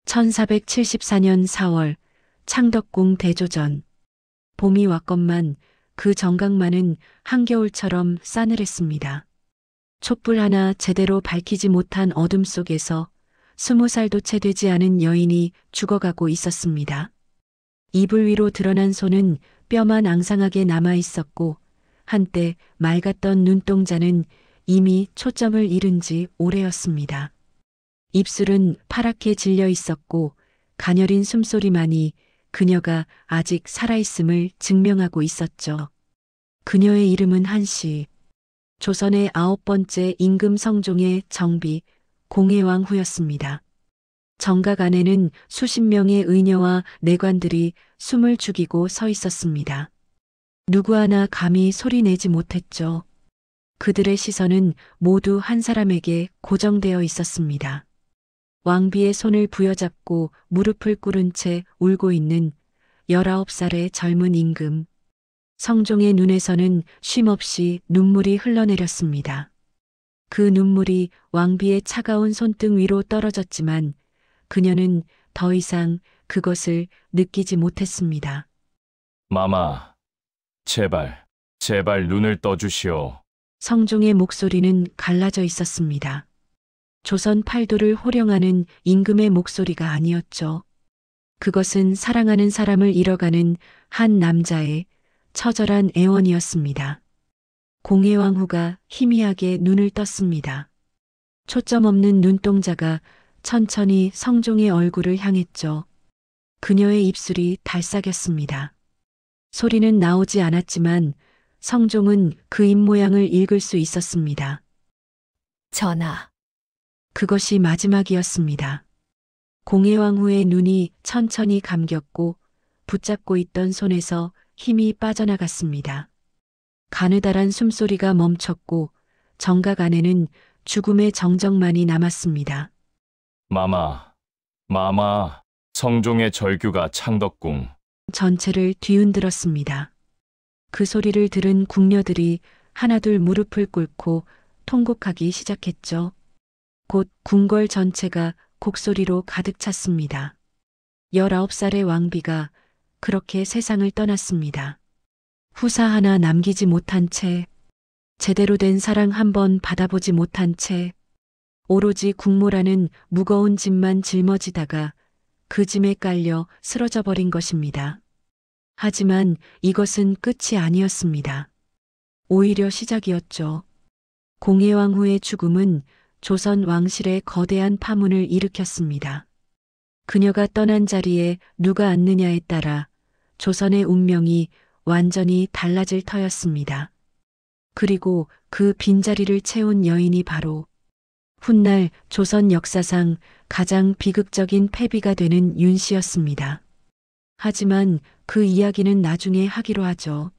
1474년 4월 창덕궁 대조전. 봄이 왔건만 그 정각만은 한겨울처럼 싸늘했습니다. 촛불 하나 제대로 밝히지 못한 어둠 속에서 20살도 채 되지 않은 여인이 죽어가고 있었습니다. 이불 위로 드러난 손은 뼈만 앙상하게 남아 있었고 한때 맑았던 눈동자는 이미 초점을 잃은 지 오래였습니다. 입술은 파랗게 질려 있었고 가녀린 숨소리만이 그녀가 아직 살아있음을 증명하고 있었죠. 그녀의 이름은 한씨. 조선의 9번째 임금 성종의 정비 공해왕후였습니다. 정각 안에는 수십 명의 의녀와 내관들이 숨을 죽이고 서 있었습니다. 누구 하나 감히 소리내지 못했죠. 그들의 시선은 모두 한 사람에게 고정되어 있었습니다. 왕비의 손을 부여잡고 무릎을 꿇은 채 울고 있는 19살의 젊은 임금. 성종의 눈에서는 쉼없이 눈물이 흘러내렸습니다. 그 눈물이 왕비의 차가운 손등 위로 떨어졌지만 그녀는 더 이상 그것을 느끼지 못했습니다. 마마, 제발 눈을 떠주시오. 성종의 목소리는 갈라져 있었습니다. 조선 팔도를 호령하는 임금의 목소리가 아니었죠. 그것은 사랑하는 사람을 잃어가는 한 남자의 처절한 애원이었습니다. 공해왕후가 희미하게 눈을 떴습니다. 초점 없는 눈동자가 천천히 성종의 얼굴을 향했죠. 그녀의 입술이 달싹였습니다. 소리는 나오지 않았지만 성종은 그 입모양을 읽을 수 있었습니다. 전하, 그것이 마지막이었습니다. 공해왕후의 눈이 천천히 감겼고 붙잡고 있던 손에서 힘이 빠져나갔습니다. 가느다란 숨소리가 멈췄고 정각 안에는 죽음의 정적만이 남았습니다. 마마, 성종의 절규가 창덕궁. 전체를 뒤흔들었습니다. 그 소리를 들은 궁녀들이 하나둘 무릎을 꿇고 통곡하기 시작했죠. 곧 궁궐 전체가 곡소리로 가득 찼습니다. 19살의 왕비가 그렇게 세상을 떠났습니다. 후사 하나 남기지 못한 채, 제대로 된 사랑 한번 받아보지 못한 채, 오로지 국모라는 무거운 짐만 짊어지다가 그 짐에 깔려 쓰러져 버린 것입니다. 하지만 이것은 끝이 아니었습니다. 오히려 시작이었죠. 공해왕후의 죽음은 조선 왕실의 거대한 파문을 일으켰습니다. 그녀가 떠난 자리에 누가 앉느냐에 따라 조선의 운명이 완전히 달라질 터였습니다. 그리고 그 빈자리를 채운 여인이 바로 훗날 조선 역사상 가장 비극적인 패비가 되는 윤씨였습니다. 하지만 그 이야기는 나중에 하기로 하죠.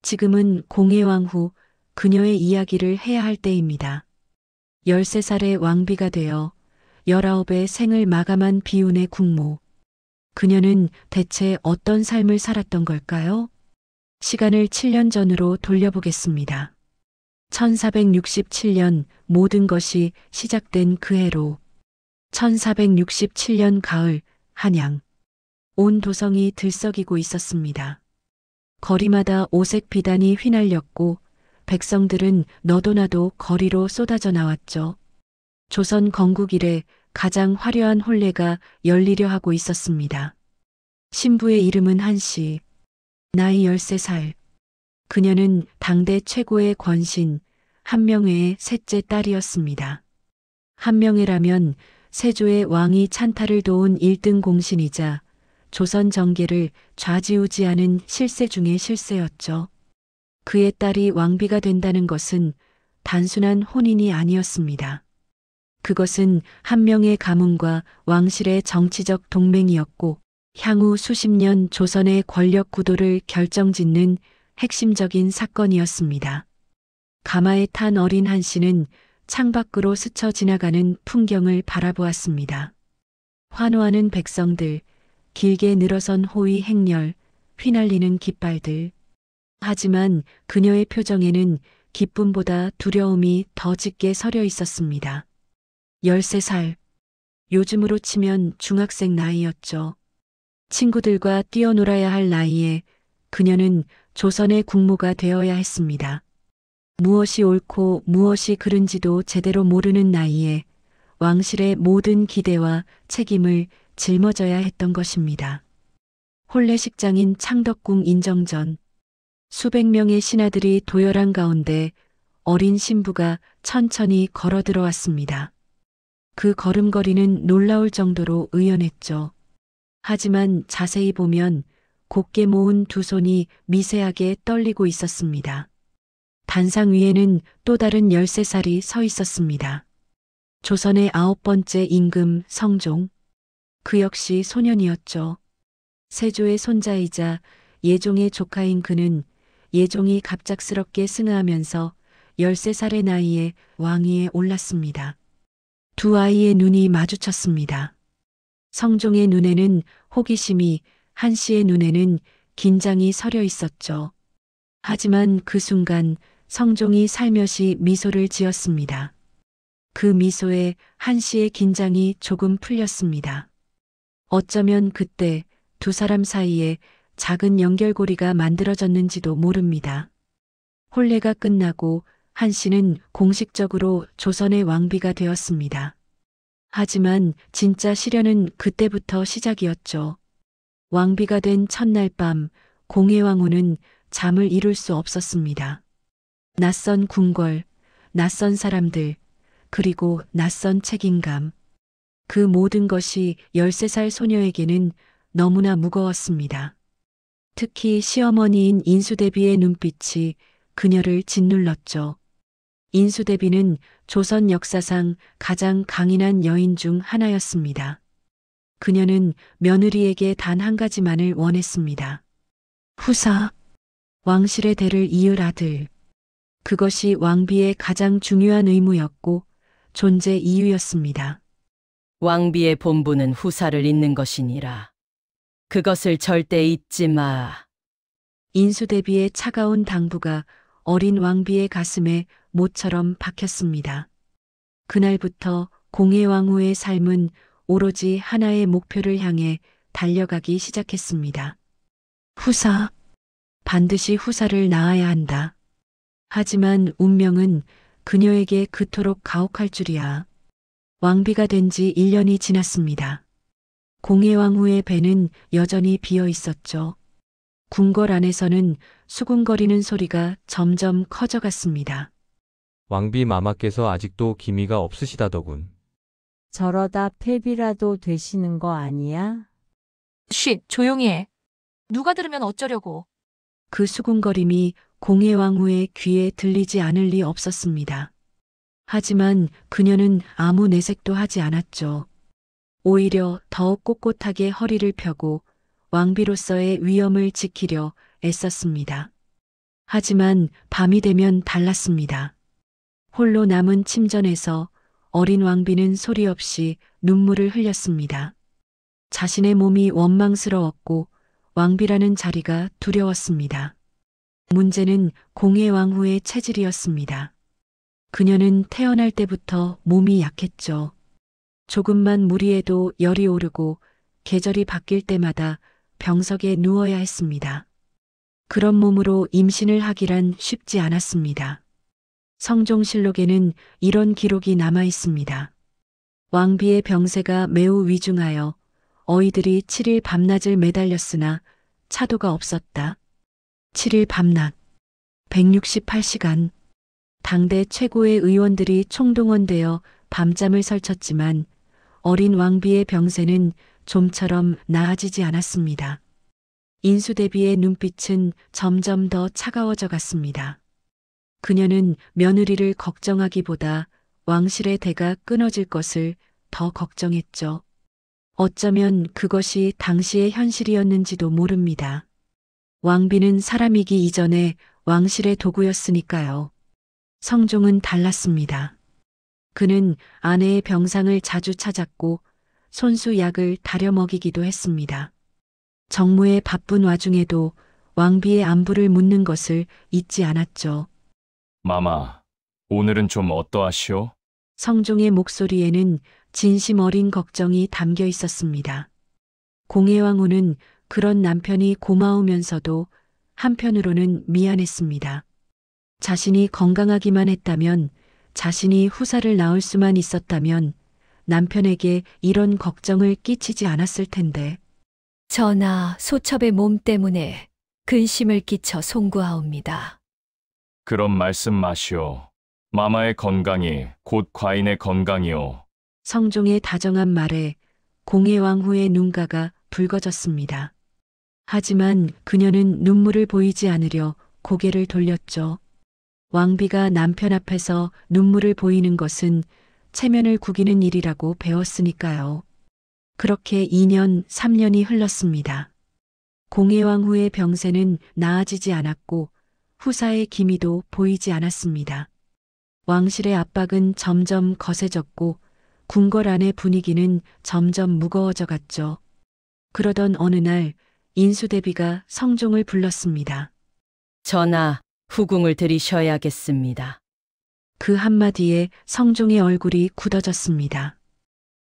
지금은 공해왕후 그녀의 이야기를 해야 할 때입니다. 13살의 왕비가 되어 19의 생을 마감한 비운의 국모. 그녀는 대체 어떤 삶을 살았던 걸까요? 시간을 7년 전으로 돌려보겠습니다. 1467년 모든 것이 시작된 그 해로 1467년 가을 한양. 온 도성이 들썩이고 있었습니다. 거리마다 오색 비단이 휘날렸고 백성들은 너도 나도 거리로 쏟아져 나왔죠. 조선 건국 이래 가장 화려한 혼례가 열리려 하고 있었습니다. 신부의 이름은 한씨. 나이 13살. 그녀는 당대 최고의 권신 한명회의 셋째 딸이었습니다. 한명회라면 세조의 왕이 찬탈을 도운 1등 공신이자 조선 정계를 좌지우지하는 실세 중의 실세였죠. 그의 딸이 왕비가 된다는 것은 단순한 혼인이 아니었습니다. 그것은 한명의 가문과 왕실의 정치적 동맹이었고 향후 수십 년 조선의 권력 구도를 결정짓는 핵심적인 사건이었습니다. 가마에 탄 어린 한씨는 창밖으로 스쳐 지나가는 풍경을 바라보았습니다. 환호하는 백성들, 길게 늘어선 호위 행렬, 휘날리는 깃발들. 하지만 그녀의 표정에는 기쁨보다 두려움이 더 짙게 서려 있었습니다. 13살. 요즘으로 치면 중학생 나이였죠. 친구들과 뛰어놀아야 할 나이에 그녀는 조선의 국모가 되어야 했습니다. 무엇이 옳고 무엇이 그른지도 제대로 모르는 나이에 왕실의 모든 기대와 책임을 짊어져야 했던 것입니다. 혼례식장인 창덕궁 인정전. 수백 명의 신하들이 도열한 가운데 어린 신부가 천천히 걸어 들어왔습니다. 그 걸음걸이는 놀라울 정도로 의연했죠. 하지만 자세히 보면 곧게 모은 두 손이 미세하게 떨리고 있었습니다. 단상 위에는 또 다른 13살이 서 있었습니다. 조선의 9번째 임금 성종. 그 역시 소년이었죠. 세조의 손자이자 예종의 조카인 그는 예종이 갑작스럽게 승하하면서 13살의 나이에 왕위에 올랐습니다. 두 아이의 눈이 마주쳤습니다. 성종의 눈에는 호기심이, 한씨의 눈에는 긴장이 서려 있었죠. 하지만 그 순간 성종이 살며시 미소를 지었습니다. 그 미소에 한씨의 긴장이 조금 풀렸습니다. 어쩌면 그때 두 사람 사이에 작은 연결고리가 만들어졌는지도 모릅니다. 혼례가 끝나고 한씨는 공식적으로 조선의 왕비가 되었습니다. 하지만 진짜 시련은 그때부터 시작이었죠. 왕비가 된 첫날 밤 공해왕후는 잠을 이룰 수 없었습니다. 낯선 궁궐, 낯선 사람들, 그리고 낯선 책임감. 그 모든 것이 13살 소녀에게는 너무나 무거웠습니다. 특히 시어머니인 인수대비의 눈빛이 그녀를 짓눌렀죠. 인수대비는 조선 역사상 가장 강인한 여인 중 하나였습니다. 그녀는 며느리에게 단 한 가지만을 원했습니다. 후사, 왕실의 대를 이을 아들. 그것이 왕비의 가장 중요한 의무였고 존재 이유였습니다. 왕비의 본분은 후사를 잇는 것이니라. 그것을 절대 잊지 마. 인수대비의 차가운 당부가 어린 왕비의 가슴에 못처럼 박혔습니다. 그날부터 공해왕후의 삶은 오로지 하나의 목표를 향해 달려가기 시작했습니다. 후사, 반드시 후사를 낳아야 한다. 하지만 운명은 그녀에게 그토록 가혹할 줄이야. 왕비가 된 지 1년이 지났습니다. 공해왕후의 배는 여전히 비어 있었죠. 궁궐 안에서는 수군거리는 소리가 점점 커져갔습니다. 왕비 마마께서 아직도 기미가 없으시다더군. 저러다 폐비라도 되시는 거 아니야? 쉿, 조용히 해. 누가 들으면 어쩌려고. 그 수군거림이 공해왕후의 귀에 들리지 않을 리 없었습니다. 하지만 그녀는 아무 내색도 하지 않았죠. 오히려 더욱 꼿꼿하게 허리를 펴고 왕비로서의 위엄을 지키려 애썼습니다. 하지만 밤이 되면 달랐습니다. 홀로 남은 침전에서 어린 왕비는 소리 없이 눈물을 흘렸습니다. 자신의 몸이 원망스러웠고 왕비라는 자리가 두려웠습니다. 문제는 공해왕후의 체질이었습니다. 그녀는 태어날 때부터 몸이 약했죠. 조금만 무리해도 열이 오르고 계절이 바뀔 때마다 병석에 누워야 했습니다. 그런 몸으로 임신을 하기란 쉽지 않았습니다. 성종실록에는 이런 기록이 남아 있습니다. 왕비의 병세가 매우 위중하여 어이들이 7일 밤낮을 매달렸으나 차도가 없었다. 7일 밤낮, 168시간. 당대 최고의 의원들이 총동원되어 밤잠을 설쳤지만 어린 왕비의 병세는 좀처럼 나아지지 않았습니다. 인수대비의 눈빛은 점점 더 차가워져 갔습니다. 그녀는 며느리를 걱정하기보다 왕실의 대가 끊어질 것을 더 걱정했죠. 어쩌면 그것이 당시의 현실이었는지도 모릅니다. 왕비는 사람이기 이전에 왕실의 도구였으니까요. 성종은 달랐습니다. 그는 아내의 병상을 자주 찾았고 손수 약을 다려 먹이기도 했습니다. 정무의 바쁜 와중에도 왕비의 안부를 묻는 것을 잊지 않았죠. 마마, 오늘은 좀 어떠하시오? 성종의 목소리에는 진심 어린 걱정이 담겨 있었습니다. 공예왕후는 그런 남편이 고마우면서도 한편으로는 미안했습니다. 자신이 건강하기만 했다면, 자신이 후사를 낳을 수만 있었다면 남편에게 이런 걱정을 끼치지 않았을 텐데. 전하, 소첩의 몸 때문에 근심을 끼쳐 송구하옵니다. 그런 말씀 마시오. 마마의 건강이 곧 과인의 건강이오. 성종의 다정한 말에 공예왕후의 눈가가 붉어졌습니다. 하지만 그녀는 눈물을 보이지 않으려 고개를 돌렸죠. 왕비가 남편 앞에서 눈물을 보이는 것은 체면을 구기는 일이라고 배웠으니까요. 그렇게 2년, 3년이 흘렀습니다. 공예왕후의 병세는 나아지지 않았고 후사의 기미도 보이지 않았습니다. 왕실의 압박은 점점 거세졌고 궁궐 안의 분위기는 점점 무거워져 갔죠. 그러던 어느 날 인수대비가 성종을 불렀습니다. 전하, 후궁을 들이셔야겠습니다. 그 한마디에 성종의 얼굴이 굳어졌습니다.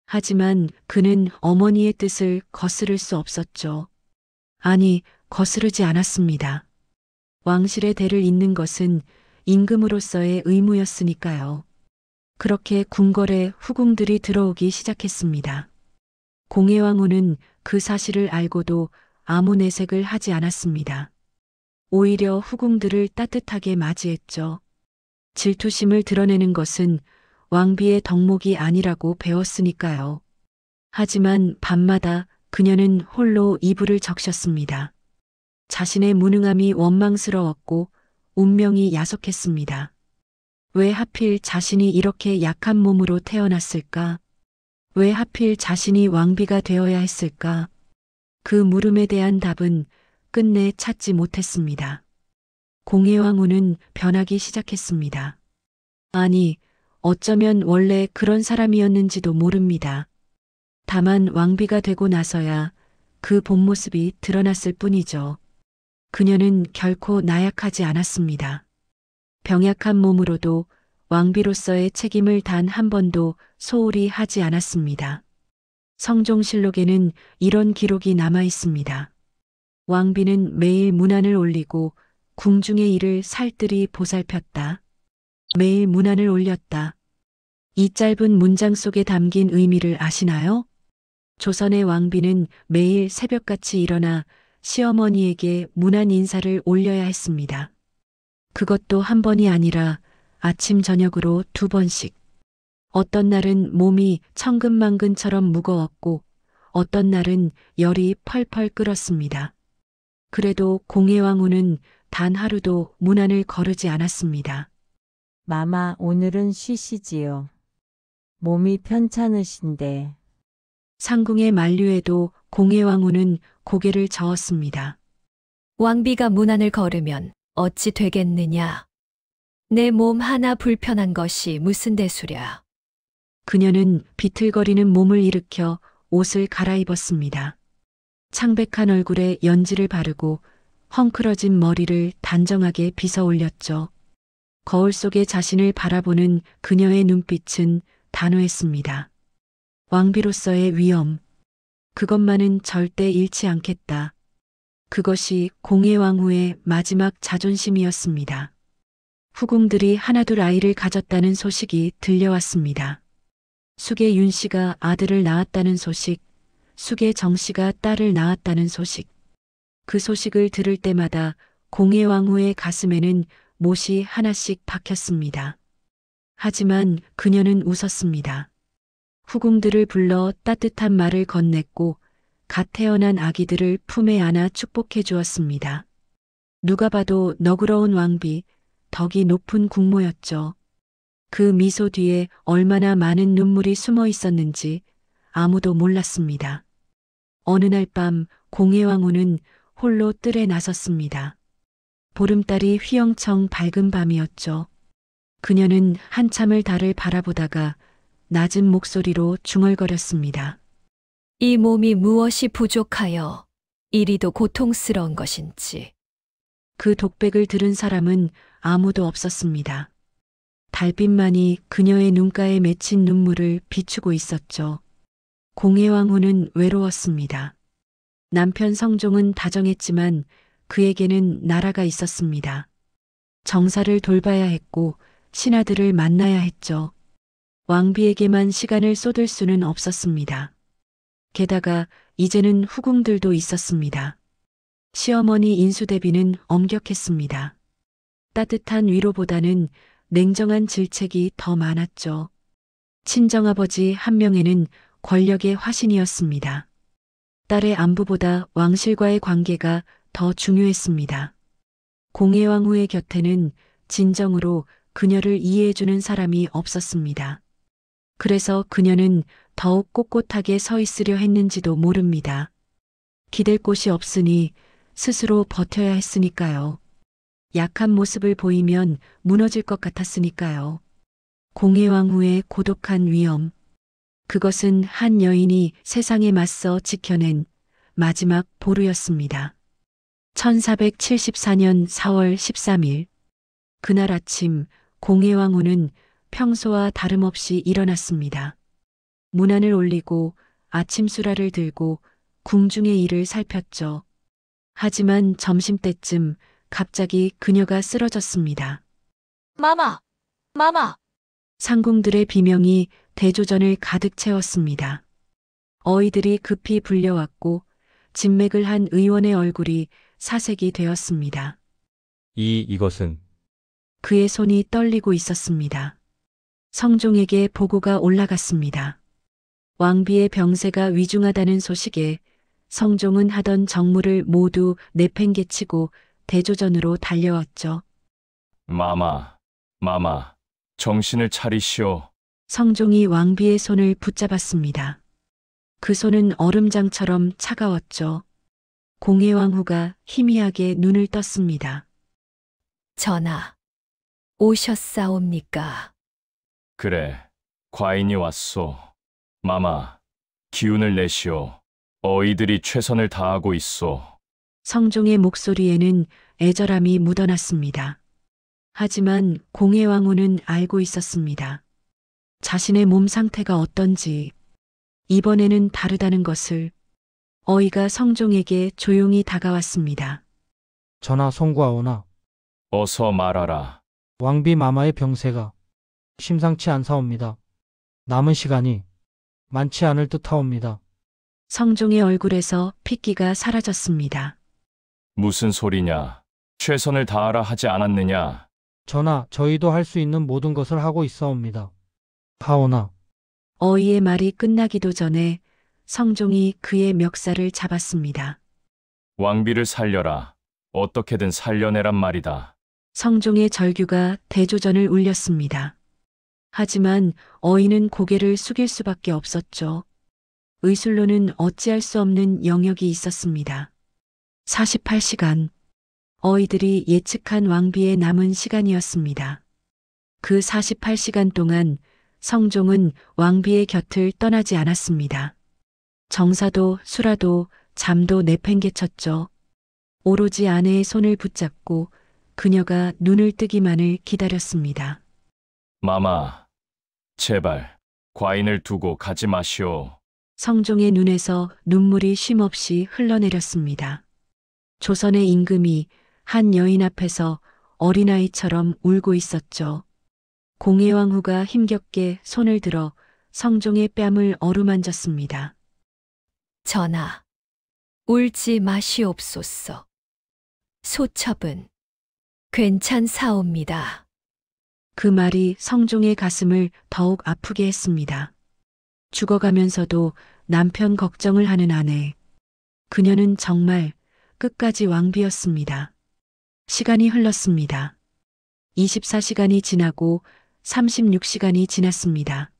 하지만 그는 어머니의 뜻을 거스를 수 없었죠. 아니, 거스르지 않았습니다. 왕실의 대를 잇는 것은 임금으로서의 의무였으니까요. 그렇게 궁궐에 후궁들이 들어오기 시작했습니다. 공예왕후는 그 사실을 알고도 아무 내색을 하지 않았습니다. 오히려 후궁들을 따뜻하게 맞이했죠. 질투심을 드러내는 것은 왕비의 덕목이 아니라고 배웠으니까요. 하지만 밤마다 그녀는 홀로 이불을 적셨습니다. 자신의 무능함이 원망스러웠고 운명이 야속했습니다. 왜 하필 자신이 이렇게 약한 몸으로 태어났을까? 왜 하필 자신이 왕비가 되어야 했을까? 그 물음에 대한 답은 끝내 찾지 못했습니다. 공예왕후는 변하기 시작했습니다. 아니, 어쩌면 원래 그런 사람이었는지도 모릅니다. 다만 왕비가 되고 나서야 그 본 모습이 드러났을 뿐이죠. 그녀는 결코 나약하지 않았습니다. 병약한 몸으로도 왕비로서의 책임을 단 한 번도 소홀히 하지 않았습니다. 성종실록에는 이런 기록이 남아 있습니다. 왕비는 매일 문안을 올리고 궁중의 일을 살뜰히 보살폈다. 매일 문안을 올렸다. 이 짧은 문장 속에 담긴 의미를 아시나요? 조선의 왕비는 매일 새벽같이 일어나 시어머니에게 문안 인사를 올려야 했습니다. 그것도 한 번이 아니라 아침 저녁으로 2번씩. 어떤 날은 몸이 천근만근처럼 무거웠고 어떤 날은 열이 펄펄 끓었습니다. 그래도 공예왕후는 단 하루도 문안을 거르지 않았습니다. 마마, 오늘은 쉬시지요. 몸이 편찮으신데. 상궁의 만류에도 공예왕후는 고개를 저었습니다. 왕비가 문안을 걸으면 어찌 되겠느냐. 내 몸 하나 불편한 것이 무슨 대수랴. 그녀는 비틀거리는 몸을 일으켜 옷을 갈아입었습니다. 창백한 얼굴에 연지를 바르고 헝클어진 머리를 단정하게 빗어 올렸죠. 거울 속에 자신을 바라보는 그녀의 눈빛은 단호했습니다. 왕비로서의 위엄, 그것만은 절대 잃지 않겠다. 그것이 공예왕후의 마지막 자존심이었습니다. 후궁들이 하나둘 아이를 가졌다는 소식이 들려왔습니다. 숙의 윤 씨가 아들을 낳았다는 소식, 숙의 정 씨가 딸을 낳았다는 소식. 그 소식을 들을 때마다 공예왕후의 가슴에는 못이 하나씩 박혔습니다. 하지만 그녀는 웃었습니다. 후궁들을 불러 따뜻한 말을 건넸고 갓 태어난 아기들을 품에 안아 축복해 주었습니다. 누가 봐도 너그러운 왕비, 덕이 높은 국모였죠. 그 미소 뒤에 얼마나 많은 눈물이 숨어 있었는지 아무도 몰랐습니다. 어느 날 밤 공예왕후는 홀로 뜰에 나섰습니다. 보름달이 휘영청 밝은 밤이었죠. 그녀는 한참을 달을 바라보다가 낮은 목소리로 중얼거렸습니다. 이 몸이 무엇이 부족하여 이리도 고통스러운 것인지. 그 독백을 들은 사람은 아무도 없었습니다. 달빛만이 그녀의 눈가에 맺힌 눈물을 비추고 있었죠. 공해왕후는 외로웠습니다. 남편 성종은 다정했지만 그에게는 나라가 있었습니다. 정사를 돌봐야 했고 신하들을 만나야 했죠. 왕비에게만 시간을 쏟을 수는 없었습니다. 게다가 이제는 후궁들도 있었습니다. 시어머니 인수대비는 엄격했습니다. 따뜻한 위로보다는 냉정한 질책이 더 많았죠. 친정아버지 한 명에는 권력의 화신이었습니다. 딸의 안부보다 왕실과의 관계가 더 중요했습니다. 공해왕후의 곁에는 진정으로 그녀를 이해해주는 사람이 없었습니다. 그래서 그녀는 더욱 꼿꼿하게 서 있으려 했는지도 모릅니다. 기댈 곳이 없으니 스스로 버텨야 했으니까요. 약한 모습을 보이면 무너질 것 같았으니까요. 공해왕후의 고독한 위엄. 그것은 한 여인이 세상에 맞서 지켜낸 마지막 보루였습니다. 1474년 4월 13일. 그날 아침 공해왕후는 평소와 다름없이 일어났습니다. 문안을 올리고 아침 수라를 들고 궁중의 일을 살폈죠. 하지만 점심때쯤 갑자기 그녀가 쓰러졌습니다. 마마! 마마! 상궁들의 비명이 대조전을 가득 채웠습니다. 어이들이 급히 불려왔고 진맥을 한 의원의 얼굴이 사색이 되었습니다. 이것은 그의 손이 떨리고 있었습니다. 성종에게 보고가 올라갔습니다. 왕비의 병세가 위중하다는 소식에 성종은 하던 정무를 모두 내팽개치고 대조전으로 달려왔죠. 마마, 정신을 차리시오. 성종이 왕비의 손을 붙잡았습니다. 그 손은 얼음장처럼 차가웠죠. 공해왕후가 희미하게 눈을 떴습니다. 전하, 오셨사옵니까? 그래, 과인이 왔소. 마마, 기운을 내시오. 어이들이 최선을 다하고 있소. 성종의 목소리에는 애절함이 묻어났습니다. 하지만 공해왕후는 알고 있었습니다. 자신의 몸 상태가 어떤지, 이번에는 다르다는 것을. 어이가 성종에게 조용히 다가왔습니다. 전하 송구하오나 어서 말하라. 왕비 마마의 병세가 심상치 않사옵니다. 남은 시간이 많지 않을 듯하옵니다. 성종의 얼굴에서 핏기가 사라졌습니다. 무슨 소리냐? 최선을 다하라 하지 않았느냐? 전하, 저희도 할 수 있는 모든 것을 하고 있사옵니다. 하오나 어이의 말이 끝나기도 전에 성종이 그의 멱살을 잡았습니다. 왕비를 살려라. 어떻게든 살려내란 말이다. 성종의 절규가 대조전을 울렸습니다. 하지만 어이는 고개를 숙일 수밖에 없었죠. 의술로는 어찌할 수 없는 영역이 있었습니다. 48시간. 어이들이 예측한 왕비의 남은 시간이었습니다. 그 48시간 동안 성종은 왕비의 곁을 떠나지 않았습니다. 정사도 수라도 잠도 내팽개쳤죠. 오로지 아내의 손을 붙잡고 그녀가 눈을 뜨기만을 기다렸습니다. 마마, 제발 과인을 두고 가지 마시오. 성종의 눈에서 눈물이 쉼없이 흘러내렸습니다. 조선의 임금이 한 여인 앞에서 어린아이처럼 울고 있었죠. 공해왕후가 힘겹게 손을 들어 성종의 뺨을 어루만졌습니다. 전하, 울지 마시옵소서. 소첩은 괜찮사옵니다. 그 말이 성종의 가슴을 더욱 아프게 했습니다. 죽어가면서도 남편 걱정을 하는 아내. 그녀는 정말 끝까지 왕비였습니다. 시간이 흘렀습니다. 24시간이 지나고 36시간이 지났습니다.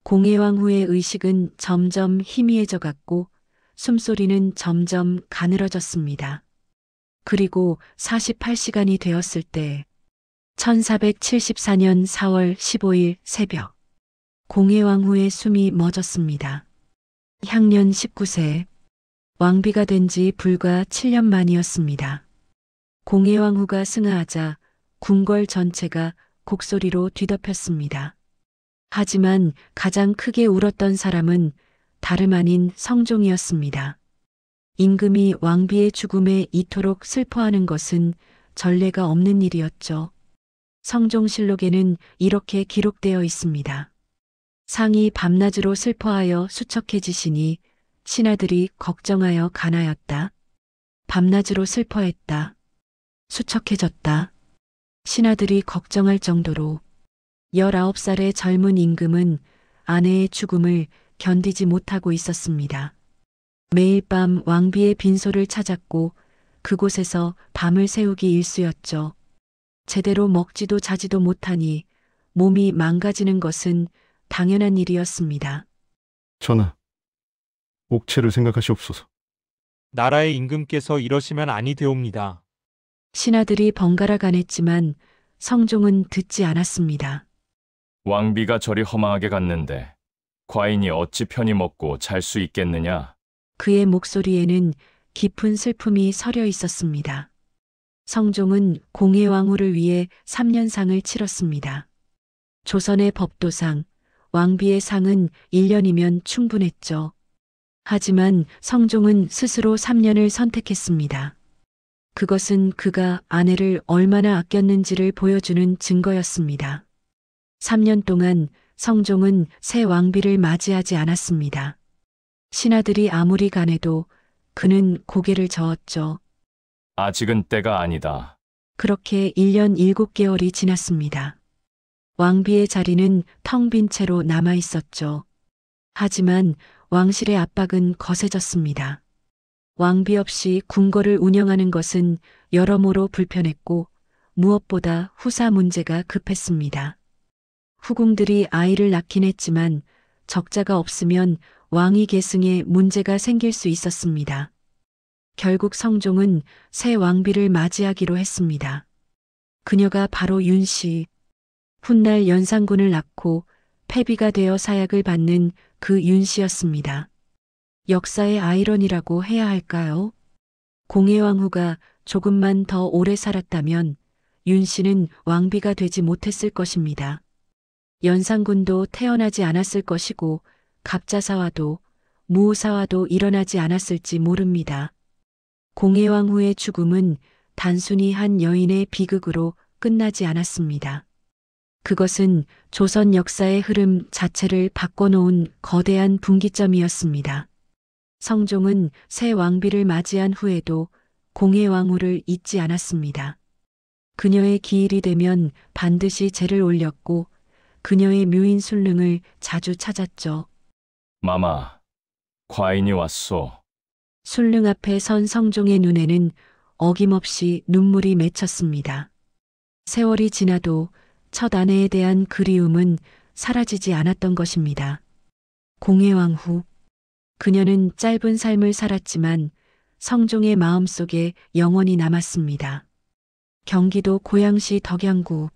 공해왕후의 의식은 점점 희미해져 갔고 숨소리는 점점 가늘어졌습니다. 그리고 48시간이 되었을 때 1474년 4월 15일 새벽 공해왕후의 숨이 멎었습니다. 향년 19세, 왕비가 된 지 불과 7년 만이었습니다. 공해왕후가 승하하자 궁궐 전체가 곡소리로 뒤덮였습니다. 하지만 가장 크게 울었던 사람은 다름 아닌 성종이었습니다. 임금이 왕비의 죽음에 이토록 슬퍼하는 것은 전례가 없는 일이었죠. 성종실록에는 이렇게 기록되어 있습니다. 상이 밤낮으로 슬퍼하여 수척해지시니 신하들이 걱정하여 간하였다. 밤낮으로 슬퍼했다. 수척해졌다. 신하들이 걱정할 정도로 19살의 젊은 임금은 아내의 죽음을 견디지 못하고 있었습니다. 매일 밤 왕비의 빈소를 찾았고 그곳에서 밤을 새우기 일쑤였죠. 제대로 먹지도 자지도 못하니 몸이 망가지는 것은 당연한 일이었습니다. 전하, 옥체를 생각하시옵소서. 나라의 임금께서 이러시면 아니 되옵니다. 신하들이 번갈아 가냈지만 성종은 듣지 않았습니다. 왕비가 저리 허망하게 갔는데 과인이 어찌 편히 먹고 잘 수 있겠느냐? 그의 목소리에는 깊은 슬픔이 서려 있었습니다. 성종은 공해왕후를 위해 3년상을 치렀습니다. 조선의 법도상, 왕비의 상은 1년이면 충분했죠. 하지만 성종은 스스로 3년을 선택했습니다. 그것은 그가 아내를 얼마나 아꼈는지를 보여주는 증거였습니다. 3년 동안 성종은 새 왕비를 맞이하지 않았습니다. 신하들이 아무리 간해도 그는 고개를 저었죠. 아직은 때가 아니다. 그렇게 1년 7개월이 지났습니다. 왕비의 자리는 텅 빈 채로 남아 있었죠. 하지만 왕실의 압박은 거세졌습니다. 왕비 없이 궁궐을 운영하는 것은 여러모로 불편했고 무엇보다 후사 문제가 급했습니다. 후궁들이 아이를 낳긴 했지만 적자가 없으면 왕위 계승에 문제가 생길 수 있었습니다. 결국 성종은 새 왕비를 맞이하기로 했습니다. 그녀가 바로 윤씨. 훗날 연산군을 낳고 패비가 되어 사약을 받는 그 윤씨였습니다. 역사의 아이러니라고 해야 할까요? 공해왕후가 조금만 더 오래 살았다면 윤씨는 왕비가 되지 못했을 것입니다. 연산군도 태어나지 않았을 것이고 갑자사화도 무오사화도 일어나지 않았을지 모릅니다. 공해왕후의 죽음은 단순히 한 여인의 비극으로 끝나지 않았습니다. 그것은 조선 역사의 흐름 자체를 바꿔놓은 거대한 분기점이었습니다. 성종은 새 왕비를 맞이한 후에도 공해왕후를 잊지 않았습니다. 그녀의 기일이 되면 반드시 제를 올렸고 그녀의 묘인 순릉을 자주 찾았죠. 마마, 과인이 왔소. 순릉 앞에 선 성종의 눈에는 어김없이 눈물이 맺혔습니다. 세월이 지나도 첫 아내에 대한 그리움은 사라지지 않았던 것입니다. 공해왕후. 그녀는 짧은 삶을 살았지만 성종의 마음속에 영원히 남았습니다. 경기도 고양시 덕양구.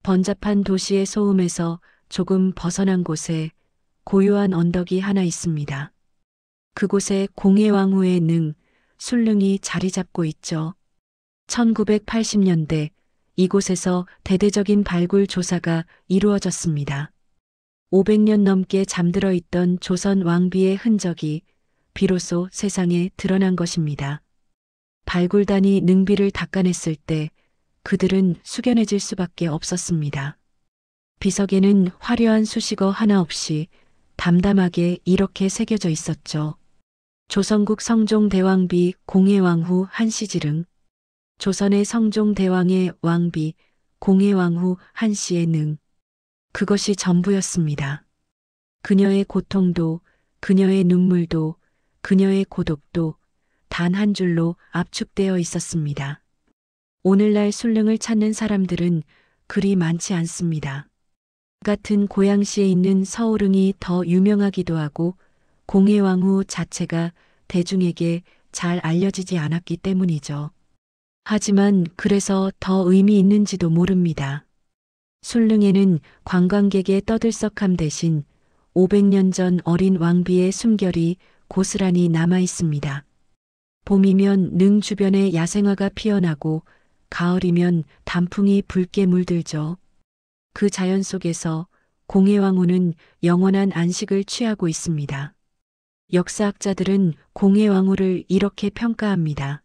번잡한 도시의 소음에서 조금 벗어난 곳에 고요한 언덕이 하나 있습니다. 그곳에 공해왕후의 능, 순릉이 자리 잡고 있죠. 1980년대 이곳에서 대대적인 발굴 조사가 이루어졌습니다. 500년 넘게 잠들어 있던 조선 왕비의 흔적이 비로소 세상에 드러난 것입니다. 발굴단이 능비를 닦아냈을 때 그들은 숙연해질 수밖에 없었습니다. 비석에는 화려한 수식어 하나 없이 담담하게 이렇게 새겨져 있었죠. 조선국 성종대왕비 공해왕후 한시지릉. 조선의 성종대왕의 왕비 공해왕후 한씨의 능. 그것이 전부였습니다. 그녀의 고통도, 그녀의 눈물도, 그녀의 고독도 단 한 줄로 압축되어 있었습니다. 오늘날 순릉을 찾는 사람들은 그리 많지 않습니다. 같은 고양시에 있는 서울릉이 더 유명하기도 하고 공해왕후 자체가 대중에게 잘 알려지지 않았기 때문이죠. 하지만 그래서 더 의미 있는지도 모릅니다. 순릉에는 관광객의 떠들썩함 대신 500년 전 어린 왕비의 숨결이 고스란히 남아 있습니다. 봄이면 능 주변에 야생화가 피어나고 가을이면 단풍이 붉게 물들죠. 그 자연 속에서 공해왕후는 영원한 안식을 취하고 있습니다. 역사학자들은 공해왕후를 이렇게 평가합니다.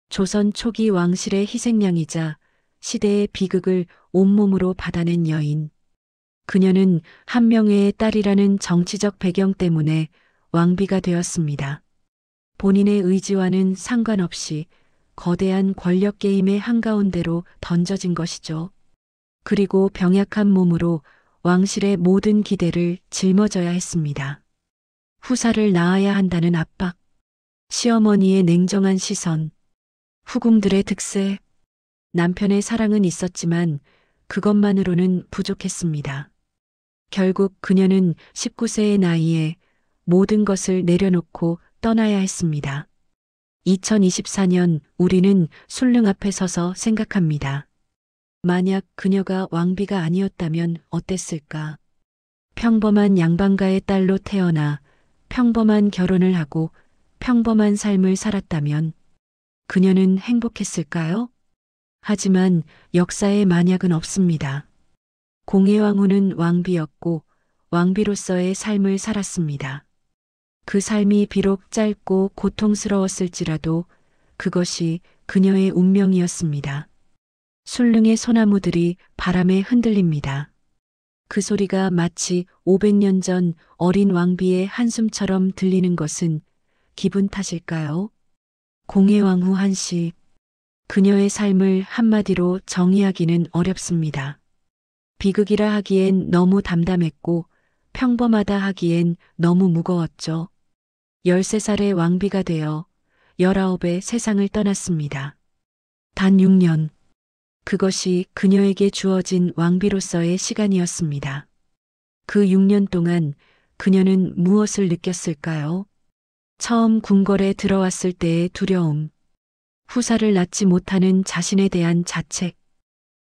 조선 초기 왕실의 희생양이자 시대의 비극을 온몸으로 받아낸 여인. 그녀는 한 명의 딸이라는 정치적 배경 때문에 왕비가 되었습니다. 본인의 의지와는 상관없이 거대한 권력 게임의 한가운데로 던져진 것이죠. 그리고 병약한 몸으로 왕실의 모든 기대를 짊어져야 했습니다. 후사를 낳아야 한다는 압박, 시어머니의 냉정한 시선, 후궁들의 득세, 남편의 사랑은 있었지만 그것만으로는 부족했습니다. 결국 그녀는 19세의 나이에 모든 것을 내려놓고 떠나야 했습니다. 2024년 우리는 술릉 앞에 서서 생각합니다. 만약 그녀가 왕비가 아니었다면 어땠을까? 평범한 양반가의 딸로 태어나 평범한 결혼을 하고 평범한 삶을 살았다면 그녀는 행복했을까요? 하지만 역사에 만약은 없습니다. 공해왕후는 왕비였고 왕비로서의 삶을 살았습니다. 그 삶이 비록 짧고 고통스러웠을지라도 그것이 그녀의 운명이었습니다. 술릉의 소나무들이 바람에 흔들립니다. 그 소리가 마치 500년 전 어린 왕비의 한숨처럼 들리는 것은 기분 탓일까요? 공해왕후 한씨. 그녀의 삶을 한마디로 정의하기는 어렵습니다. 비극이라 하기엔 너무 담담했고 평범하다 하기엔 너무 무거웠죠. 13살의 왕비가 되어 19에 세상을 떠났습니다. 단 6년. 그것이 그녀에게 주어진 왕비로서의 시간이었습니다. 그 6년 동안 그녀는 무엇을 느꼈을까요? 처음 궁궐에 들어왔을 때의 두려움, 후사를 낳지 못하는 자신에 대한 자책,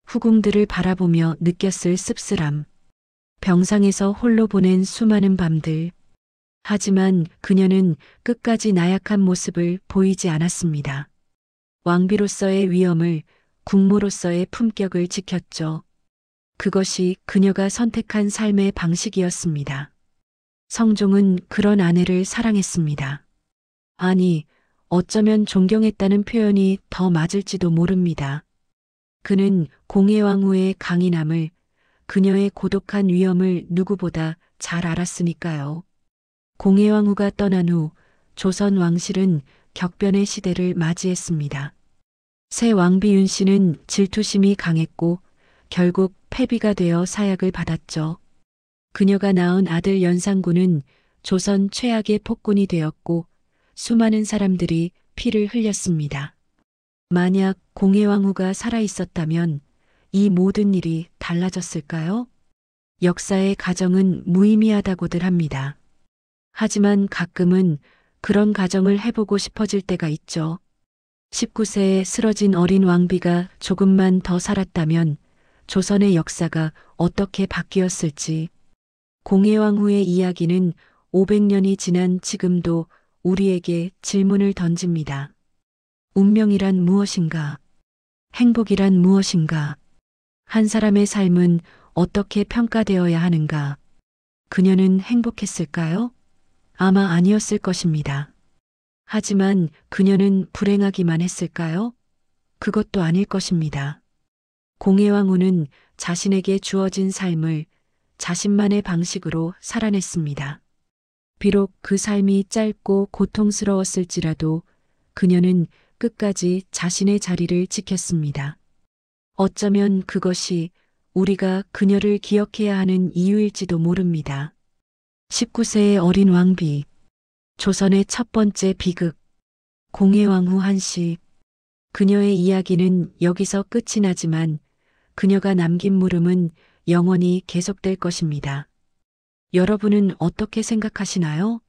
후궁들을 바라보며 느꼈을 씁쓸함, 병상에서 홀로 보낸 수많은 밤들. 하지만 그녀는 끝까지 나약한 모습을 보이지 않았습니다. 왕비로서의 위엄을, 국모로서의 품격을 지켰죠. 그것이 그녀가 선택한 삶의 방식이었습니다. 성종은 그런 아내를 사랑했습니다. 아니, 어쩌면 존경했다는 표현이 더 맞을지도 모릅니다. 그는 공해왕후의 강인함을, 그녀의 고독한 위엄을 누구보다 잘 알았으니까요. 공해왕후가 떠난 후 조선 왕실은 격변의 시대를 맞이했습니다. 새 왕비 윤씨는 질투심이 강했고 결국 패비가 되어 사약을 받았죠. 그녀가 낳은 아들 연산군은 조선 최악의 폭군이 되었고 수많은 사람들이 피를 흘렸습니다. 만약 공해왕후가 살아있었다면 이 모든 일이 달라졌을까요? 역사의 가정은 무의미하다고들 합니다. 하지만 가끔은 그런 가정을 해보고 싶어질 때가 있죠. 19세에 쓰러진 어린 왕비가 조금만 더 살았다면 조선의 역사가 어떻게 바뀌었을지. 공해왕후의 이야기는 500년이 지난 지금도 우리에게 질문을 던집니다. 운명이란 무엇인가? 행복이란 무엇인가? 한 사람의 삶은 어떻게 평가되어야 하는가? 그녀는 행복했을까요? 아마 아니었을 것입니다. 하지만 그녀는 불행하기만 했을까요? 그것도 아닐 것입니다. 공해왕후는 자신에게 주어진 삶을 자신만의 방식으로 살아냈습니다. 비록 그 삶이 짧고 고통스러웠을지라도 그녀는 끝까지 자신의 자리를 지켰습니다. 어쩌면 그것이 우리가 그녀를 기억해야 하는 이유일지도 모릅니다. 19세의 어린 왕비, 조선의 첫 번째 비극, 공해왕후 한씨. 그녀의 이야기는 여기서 끝이 나지만 그녀가 남긴 물음은 영원히 계속될 것입니다. 여러분은 어떻게 생각하시나요?